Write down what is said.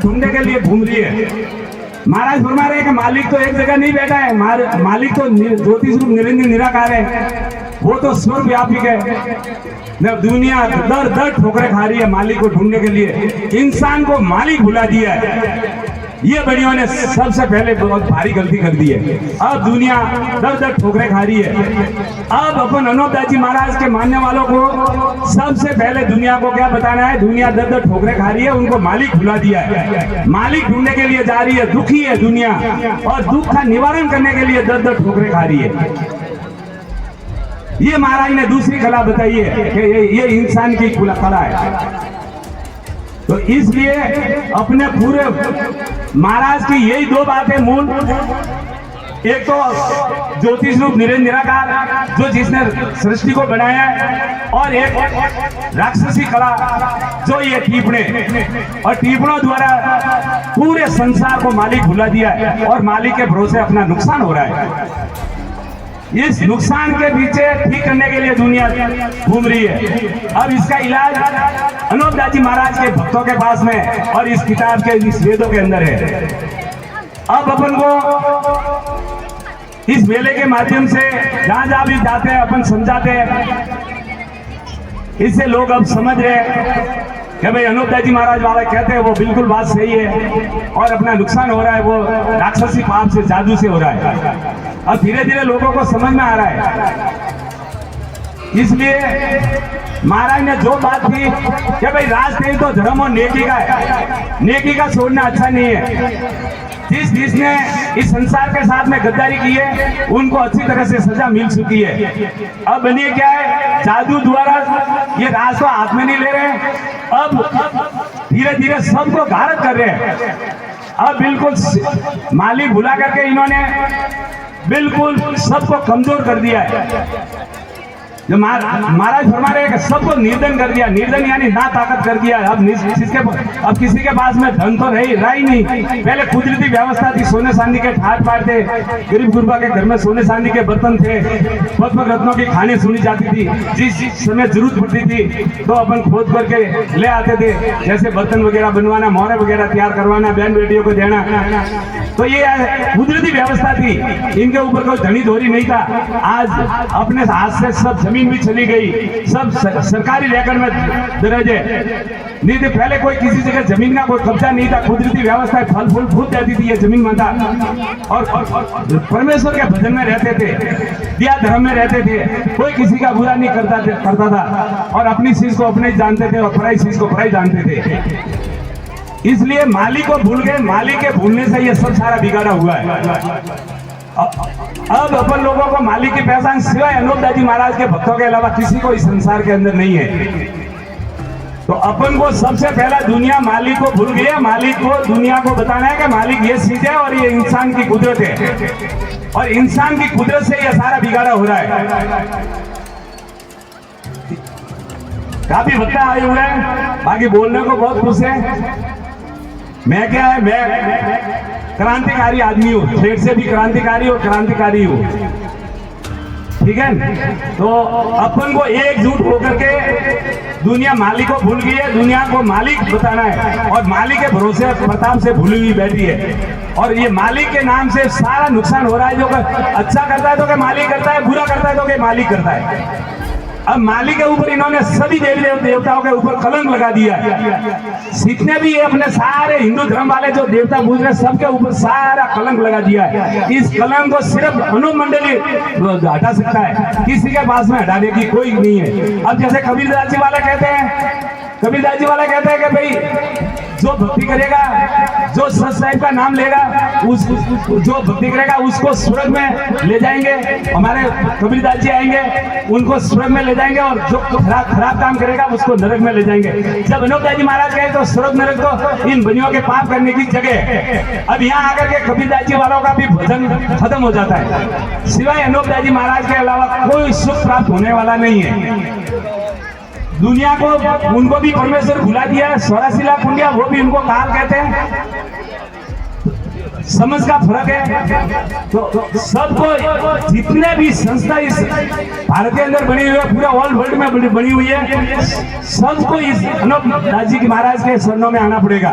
ढूंढने के लिए घूम रही है। महाराज फरमा रहे हैं कि मालिक तो एक जगह नहीं बैठा है, मालिक तो ज्योतिष रूप निरंजन निराकार है, वो तो सर्वव्यापी है। दुनिया दर दर ठोकरें खा रही है मालिक को ढूंढने के लिए, इंसान को मालिक भुला दिया है। ये बड़ियों ने सबसे पहले बहुत भारी गलती कर दी है। अब दुनिया दर दर ठोकरें खा रही है। अब अपन अनोपदास जी महाराज के मानने वालों को सबसे पहले दुनिया को क्या बताना है, दुनिया दर दर ठोकरें खा रही है, उनको मालिक भुला दिया है, मालिक ढूंढने के लिए जा रही है, दुखी है दुनिया, और दुख का निवारण करने के लिए दर दर ठोकरें खा रही है। ये महाराज ने दूसरी कला बताई है कि ये इंसान की कला है। तो इसलिए अपने पूरे महाराज की यही दो बातें मूल, एक तो ज्योतिष रूप निरंजन निराकार जो जिसने सृष्टि को बनाया है, और एक राक्षसी कला जो ये टीपणे, और टीपणों द्वारा पूरे संसार को मालिक भुला दिया है और मालिक के भरोसे अपना नुकसान हो रहा है। इस नुकसान के पीछे ठीक करने के लिए दुनिया घूम रही है। अब इसका इलाज अनोपदास जी महाराज के भक्तों के पास में और इस किताब के इस वेदों के अंदर है। अब अपन को इस मेले के माध्यम से जहां भी जाते हैं अपन समझाते हैं, इससे लोग अब समझ रहे हैं कि भाई अनोपदास जी महाराज वाला कहते हैं वो बिल्कुल बात सही है, और अपना नुकसान हो रहा है वो राक्षसी पाप से, जादू से हो रहा है। अब धीरे धीरे लोगों को समझ में आ रहा है। इसलिए महाराज ने जो बात थी कि भाई राजनीति तो धर्म और नेकी का है, नेकी का छोड़ना अच्छा नहीं है। जिसने इस संसार के साथ में गद्दारी की है उनको अच्छी तरह से सजा मिल चुकी है। अब बनिए क्या है, जादू द्वारा ये राज को हाथ में नहीं ले रहे हैं, अब धीरे धीरे सबको घारत कर रहे हैं। अब बिल्कुल मालिक भुला करके इन्होंने बिल्कुल सबको कमजोर कर दिया है। जो महाराज फरमा रहे हैं कि सबको निर्धन कर दिया, निर्धन यानी ना ताकत कर दिया। अब किसी के पास में धन तो रहा ही नहीं। पहले कुदरती व्यवस्था थी, सोने चांदी के ठाट पाट थे, गरीब गुरबा के घर में सोने चांदी के बर्तन थे, पद्म रत्नों की खाने सुनी जाती थी। जिस समय जरूरत पड़ती थी तो अपन खोद करके ले आते थे, जैसे बर्तन वगैरह बनवाना, मोहरे वगैरह तैयार करवाना, बहन बेटियों को देना। तो ये कुदरती व्यवस्था थी, इनके ऊपर कोई धनी धोरी नहीं था। आज अपने हाथ से सब जमीन भी चली गई, सब सरकारी रिकॉर्ड में दर्ज है। नहीं तो पहले कोई किसी जगह जमीन का कोई कब्जा नहीं था, कुदरती व्यवस्था फल फूल फूट जाती थी, ये जमीन माता और परमेश्वर के भजन में रहते थे, दिया धर्म में रहते थे, कोई किसी का बुरा नहीं करता था, और अपनी चीज को अपने जानते थे और पराई चीज को पराई जानते थे। इसलिए मालिक को भूल गए, मालिक के भूलने से ये सब सारा बिगाड़ा हुआ है। अब अपन लोगों को मालिक की पहचान सिवाय अनोपदास जी महाराज के भक्तों के अलावा किसी को इस संसार के अंदर नहीं है। तो अपन को सबसे पहला दुनिया मालिक को भूल गया, मालिक को दुनिया को बताना है कि मालिक ये चीज है और ये इंसान की कुदरत है, और इंसान की कुदरत से ये सारा बिगाड़ा हो रहा है। काफी भक्ता आए हुए हैं, बाकी बोलने को बहुत खुश है। मैं क्या है, मैं क्रांतिकारी आदमी हूँ, ठेठ से भी क्रांतिकारी और क्रांतिकारी हूँ, ठीक है। तो अपन को एकजुट होकर के दुनिया मालिक को भूल गई है, दुनिया को मालिक बताना है, और मालिक के भरोसे प्रताप से भूली हुई बैठी है, और ये मालिक के नाम से सारा नुकसान हो रहा है। जो अच्छा करता है तो क्या मालिक करता है, बुरा करता है तो क्या मालिक करता है। अब मालिक के ऊपर इन्होंने सभी देवी देवताओं के ऊपर कलंक लगा दिया है। जितने भी अपने सारे हिंदू धर्म वाले जो देवता पूज रहे सबके ऊपर सारा कलंक लगा दिया है। इस कलंक को सिर्फ अनुमंडली हटा सकता है, किसी के पास में हटाने की कोई नहीं है। अब जैसे कबीरदास जी वाले कहते हैं, कबीरदास जी वाला कहते हैं कि भाई जो भक्ति करेगा, जो सच साहिब का नाम लेगा, जो भक्ति करेगा उसको स्वर्ग में ले जाएंगे। हमारे कबीरदास जी आएंगे, उनको स्वर्ग में ले जाएंगे, और जो खराब काम करेगा उसको नरक में ले जाएंगे। जब अनोपदास जी महाराज गए तो स्वर्ग नरक तो इन बनियों के पाप करने की जगह। अब यहाँ आकर के कबीरदास जी वालों का भी भजन खत्म हो जाता है। सिवाय अनोपदास जी महाराज के अलावा कोई सुख प्राप्त होने वाला नहीं है। दुनिया को उनको भी परमेश्वर भुला दिया है। 84 कुंडिया वो भी उनको काल कहते हैं। समझ का फर्क है। तो सबको जितने भी संस्था इस भारत के अंदर बनी हुई है, पूरे ऑल वर्ल्ड में बनी हुई है, सबको इस अनोपदास जी महाराज के शरणों में आना पड़ेगा।